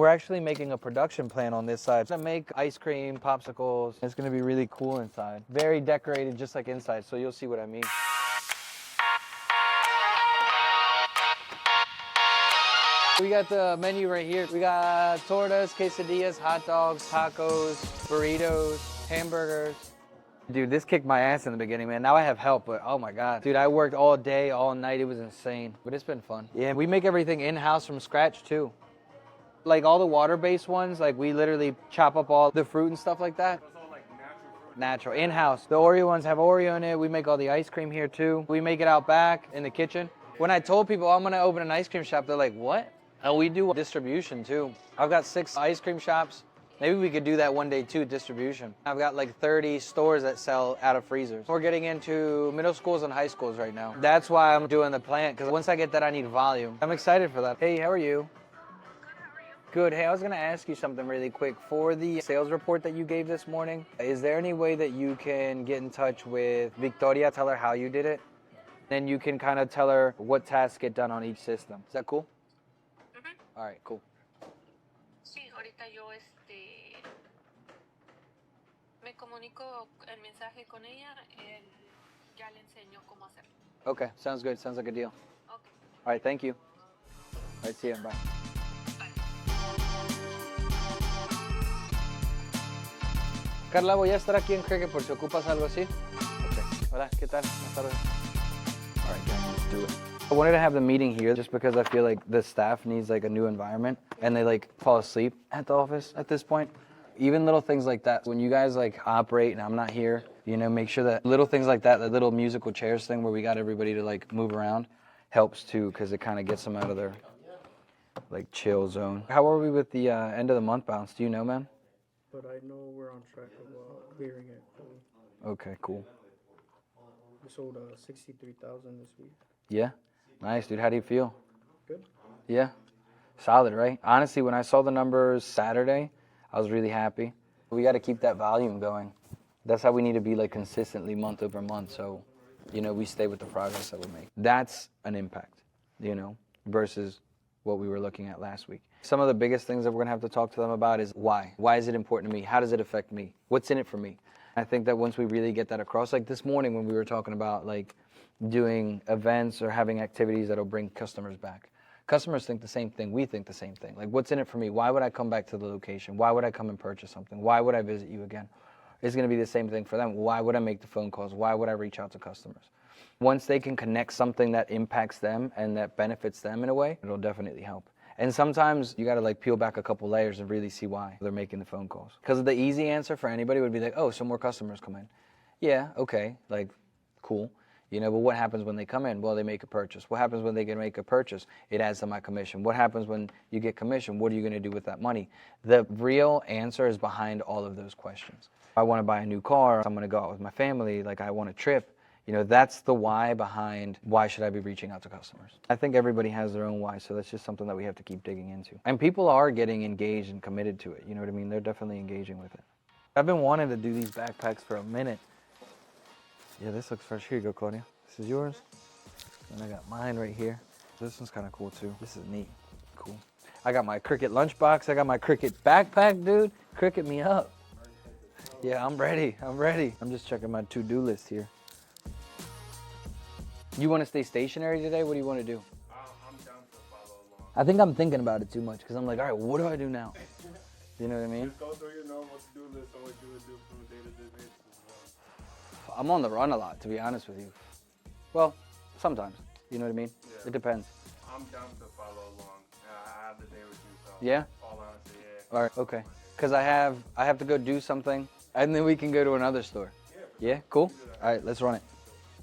We're actually making a production plant on this side to make ice cream, popsicles. It's gonna be really cool inside. Very decorated, just like inside, so you'll see what I mean. We got the menu right here. We got tortas, quesadillas, hot dogs, tacos, burritos, hamburgers. Dude, this kicked my ass in the beginning, man. Now I have help, but oh my God. Dude, I worked all day, all night. It was insane, but it's been fun. Yeah, we make everything in-house from scratch too. Like all the water-based ones, like we literally chop up all the fruit and stuff like that. It's all like natural fruit. Natural, in-house. The Oreo ones have Oreo in it. We make all the ice cream here too. We make it out back in the kitchen. When I told people I'm gonna open an ice cream shop, they're like, what? And we do distribution too. I've got 6 ice cream shops. Maybe we could do that one day too, distribution. I've got like 30 stores that sell out of freezers. We're getting into middle schools and high schools right now. That's why I'm doing the plant, because once I get that, I need volume. I'm excited for that. Hey, how are you? Good. Hey, I was going to ask you something really quick. For the sales report that you gave this morning, is there any way that you can get in touch with Victoria, tell her how you did it? Then you can kind of tell her what tasks get done on each system. Is that cool? Mm-hmm. All right, cool. Sí, ahorita yo me comunico el mensaje con ella, ya le enseño cómo hacerlo. Okay, sounds good. Sounds like a deal. Okay. All right, thank you. All right, see you. Bye. Carla, voy a estar aquí en Cricket por si ocupas algo así. Okay. Hola, ¿qué tal? Buenas tardes. All right, gang, let's do it. I wanted to have the meeting here just because I feel like the staff needs like a new environment and they like fall asleep at the office at this point. Even little things like that, when you guys like operate and I'm not here, you know, make sure that little things like that, the little musical chairs thing where we got everybody to like move around helps too, because it kind of gets them out of their like chill zone. How are we with the end of the month bounce? Do you know, man? But I know we're on track of clearing it. Okay, cool. We sold 63,000 this week. Yeah? Nice, dude. How do you feel? Good. Yeah? Solid, right? Honestly, when I saw the numbers Saturday, I was really happy. We got to keep that volume going. That's how we need to be like consistently month over month. So, you know, we stay with the progress that we make. That's an impact, you know, versus what we were looking at last week. Some of the biggest things that we're going to have to talk to them about is why. Why is it important to me? How does it affect me? What's in it for me? I think that once we really get that across, like this morning when we were talking about like doing events or having activities that'll bring customers back. Customers think the same thing. We think the same thing. Like, what's in it for me? Why would I come back to the location? Why would I come and purchase something? Why would I visit you again? It's going to be the same thing for them. Why would I make the phone calls? Why would I reach out to customers? Once they can connect something that impacts them and that benefits them in a way, it'll definitely help. And sometimes you got to like peel back a couple layers and really see why they're making the phone calls. Because the easy answer for anybody would be like, oh, some more customers come in. Yeah, okay, like, cool. You know, but what happens when they come in? Well, they make a purchase. What happens when they can make a purchase? It adds to my commission. What happens when you get commission? What are you going to do with that money? The real answer is behind all of those questions. I want to buy a new car. I'm going to go out with my family. Like, I want a trip. You know, that's the why behind why should I be reaching out to customers. I think everybody has their own why, so that's just something that we have to keep digging into. And people are getting engaged and committed to it. You know what I mean? They're definitely engaging with it. I've been wanting to do these backpacks for a minute. Yeah, this looks fresh. Here you go, Claudia. This is yours. And I got mine right here. This one's kind of cool too. This is neat. Cool. I got my Cricket lunchbox. I got my Cricket backpack, dude. Cricket me up. Yeah, I'm ready. I'm ready. I'm just checking my to-do list here. You want to stay stationary today? What do you want to do? I'm down to follow along. I think I'm thinking about it too much because I'm like, all right, what do I do now? You know what I mean? Just go through your normal to-do list of what you would do from a day-to-day basis. I'm on the run a lot, to be honest with you. Well, sometimes. You know what I mean? Yeah. It depends. I'm down to follow along. I have the day with you, so. Yeah? All honesty, yeah. All right, okay. Because I have to go do something, and then we can go to another store. Yeah, cool? All right, let's run it.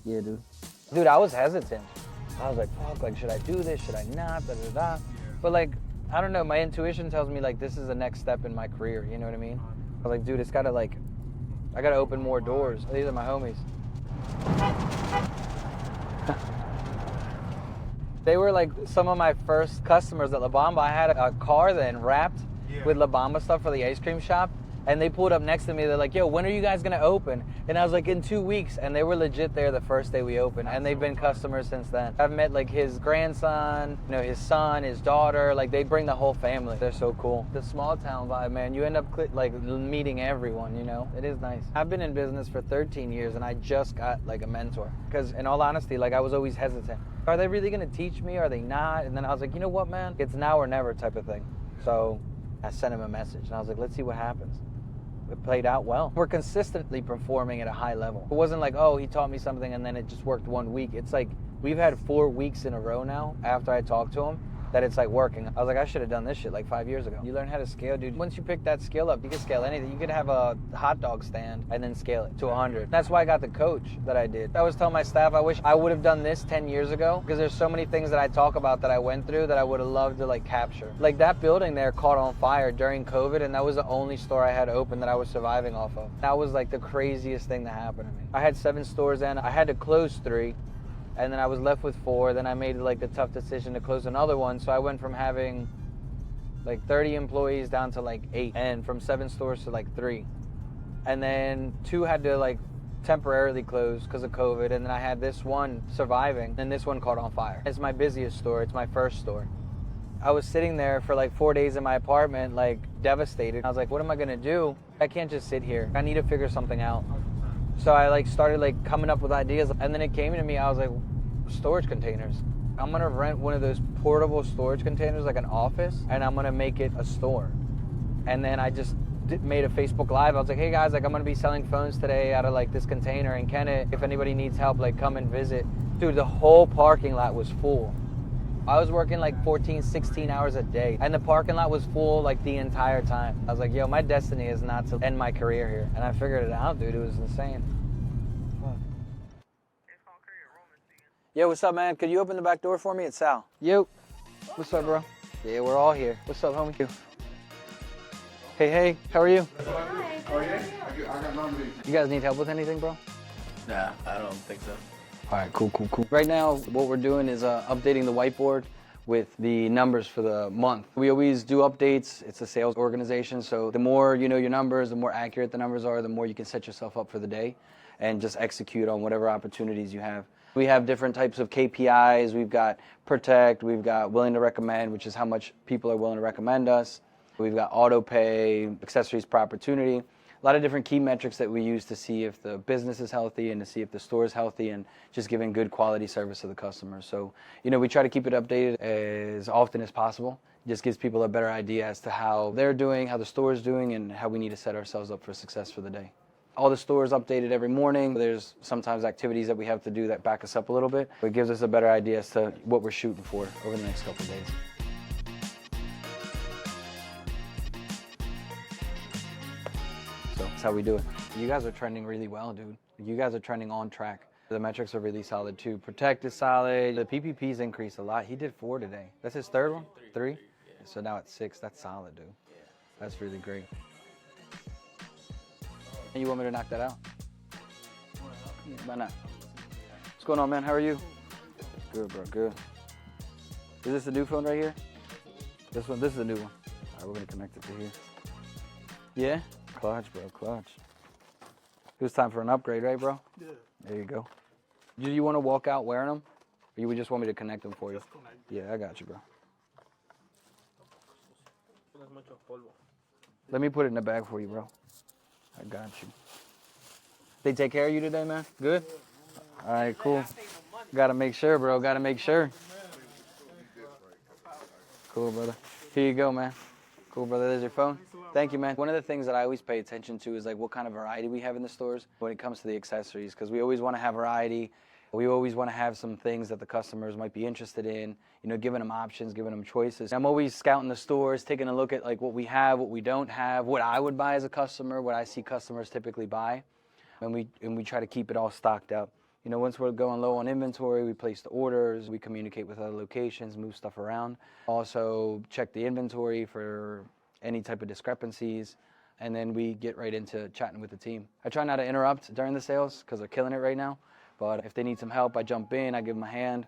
Yeah, dude. Dude, I was hesitant. I was like, fuck, like, should I do this? Should I not? Da, da, da. But, like, I don't know. My intuition tells me, like, this is the next step in my career. You know what I mean? I was like, dude, it's got to, like, I got to open more doors. These are my homies. They were, like, some of my first customers at La Bamba. I had a car then wrapped with La Bamba stuff for the ice cream shop. And they pulled up next to me. They're like, yo, when are you guys going to open? And I was like, in 2 weeks. And they were legit there the first day we opened. And they've been customers since then. I've met like his grandson, you know, his son, his daughter. Like they bring the whole family. They're so cool. The small town vibe, man, you end up like meeting everyone, you know. It is nice. I've been in business for 13 years and I just got like a mentor. Because in all honesty, like I was always hesitant. Are they really going to teach me? Are they not? And then I was like, you know what, man? It's now or never type of thing. So I sent him a message and I was like, let's see what happens. It played out well. We're consistently performing at a high level. It wasn't like, oh, he taught me something and then it just worked 1 week. It's like we've had 4 weeks in a row now after I talked to him that it's like working. I was like, I should have done this shit like 5 years ago. You learn how to scale, dude. Once you pick that skill up, you can scale anything. You could have a hot dog stand and then scale it to 100. That's why I got the coach that I did. I was telling my staff, I wish I would have done this 10 years ago because there's so many things that I talk about that I went through that I would have loved to like capture. Like that building there caught on fire during COVID and that was the only store I had open that I was surviving off of. That was like the craziest thing that happened to me. I had 7 stores then. I had to close 3. And then I was left with 4. Then I made like the tough decision to close another one. So I went from having like 30 employees down to like 8, and from 7 stores to like 3. And then 2 had to like temporarily close because of COVID. And then I had this one surviving, and this one caught on fire. It's my busiest store. It's my first store. I was sitting there for like 4 days in my apartment, like devastated. I was like, what am I gonna do? I can't just sit here. I need to figure something out. So I like started like coming up with ideas, and then it came to me, I was like, storage containers. I'm gonna rent one of those portable storage containers, like an office, and I'm gonna make it a store. And then I just made a Facebook Live. I was like, hey guys, like I'm gonna be selling phones today out of like this container in Kennett. If anybody needs help, like come and visit. Dude, the whole parking lot was full. I was working like 14, 16 hours a day, and the parking lot was full like the entire time. I was like, yo, my destiny is not to end my career here. And I figured it out, dude. It was insane. Yo, what's up, man? Could you open the back door for me? It's Sal. Yo. What's up, bro? Yeah, we're all here. What's up, homie? Hey, how are you? You guys need help with anything, bro? Nah, I don't think so. All right, cool. Right now, what we're doing is updating the whiteboard with the numbers for the month. We always do updates. It's a sales organization, so the more you know your numbers, the more accurate the numbers are, the more you can set yourself up for the day and just execute on whatever opportunities you have. We have different types of KPIs. We've got protect, we've got willing to recommend, which is how much people are willing to recommend us. We've got auto pay, accessories per opportunity. A lot of different key metrics that we use to see if the business is healthy and to see if the store is healthy and just giving good quality service to the customers. So, you know, we try to keep it updated as often as possible. It just gives people a better idea as to how they're doing, how the store is doing, and how we need to set ourselves up for success for the day. All the stores updated every morning. There's sometimes activities that we have to do that back us up a little bit. It gives us a better idea as to what we're shooting for over the next couple of days. So that's how we do it. You guys are trending really well, dude. You guys are trending on track. The metrics are really solid too. Protect is solid. The PPP's increased a lot. He did 4 today. That's his third one? 3? Yeah. So now it's 6. That's solid, dude. That's really great. And you want me to knock that out? Why not? What's going on, man? How are you? Good, bro. Good. Is this the new phone right here? This one? This is the new one. All right, we're going to connect it to here. Yeah? Clutch, bro. Clutch. It was time for an upgrade, right, bro? Yeah. There you go. Do you want to walk out wearing them? Or you just want me to connect them for you? Just connect. Yeah, I got you, bro. Let me put it in the bag for you, bro. I got you. They take care of you today, man? Good? All right, cool. Gotta make sure, bro. Gotta make sure. Cool, brother. Here you go, man. Cool, brother. There's your phone. Thank you, man. One of the things that I always pay attention to is like what kind of variety we have in the stores when it comes to the accessories, because we always want to have variety. We always want to have some things that the customers might be interested in, you know, giving them options, giving them choices. I'm always scouting the stores, taking a look at like what we have, what we don't have, what I would buy as a customer, what I see customers typically buy, and we try to keep it all stocked up. You know, once we're going low on inventory, we place the orders, we communicate with other locations, move stuff around. Also check the inventory for any type of discrepancies, and then we get right into chatting with the team. I try not to interrupt during the sales because they're killing it right now. But if they need some help, I jump in, I give them a hand,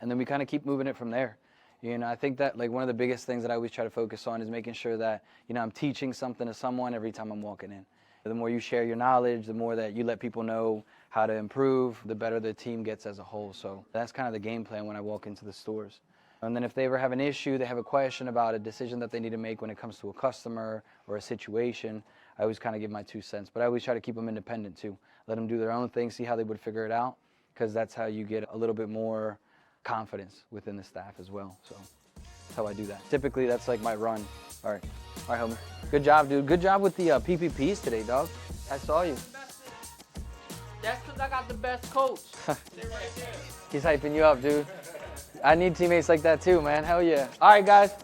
and then we kind of keep moving it from there. You know, I think that like one of the biggest things that I always try to focus on is making sure that, you know, I'm teaching something to someone every time I'm walking in. The more you share your knowledge, the more that you let people know how to improve, the better the team gets as a whole. So that's kind of the game plan when I walk into the stores. And then if they ever have an issue, they have a question about a decision that they need to make when it comes to a customer or a situation, I always kind of give my 2 cents. But I always try to keep them independent too. Let them do their own thing, see how they would figure it out, because that's how you get a little bit more confidence within the staff as well. So that's how I do that. Typically, that's like my run. All right, homie. Good job, dude. Good job with the PPPs today, dog. I saw you. That's because I got the best coach. He's hyping you up, dude. I need teammates like that too, man. Hell yeah. All right, guys.